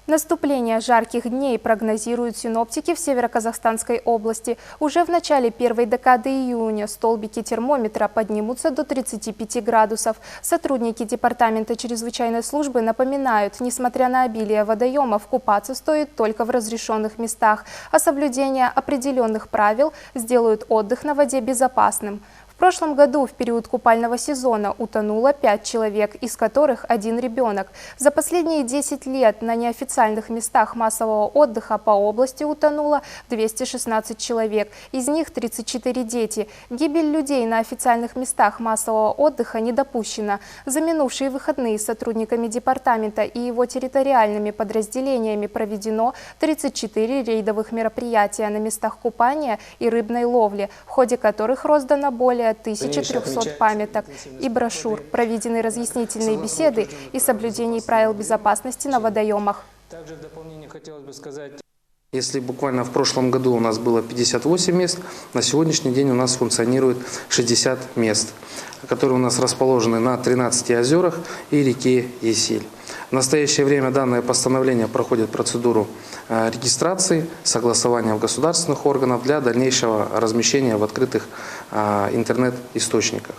Наступление жарких дней прогнозируют синоптики в Северо-Казахстанской области. Уже в начале первой декады июня столбики термометра поднимутся до 35 градусов. Сотрудники Департамента чрезвычайной службы напоминают, несмотря на обилие водоемов, купаться стоит только в разрешенных местах, а соблюдение определенных правил сделают отдых на воде безопасным. В прошлом году в период купального сезона утонуло 5 человек, из которых 1 ребенок. За последние 10 лет на неофициальных местах массового отдыха по области утонуло 216 человек, из них 34 дети. Гибель людей на официальных местах массового отдыха не допущена. За минувшие выходные сотрудниками департамента и его территориальными подразделениями проведено 34 рейдовых мероприятия на местах купания и рыбной ловли, в ходе которых роздано более 1300 памяток и брошюр, проведены разъяснительные беседы и соблюдение правил безопасности на водоемах. Также в дополнение хотелось бы сказать... Если буквально в прошлом году у нас было 58 мест, на сегодняшний день у нас функционирует 60 мест, которые у нас расположены на 13 озерах и реке Есиль. В настоящее время данное постановление проходит процедуру регистрации, согласования в государственных органах для дальнейшего размещения в открытых интернет-источниках.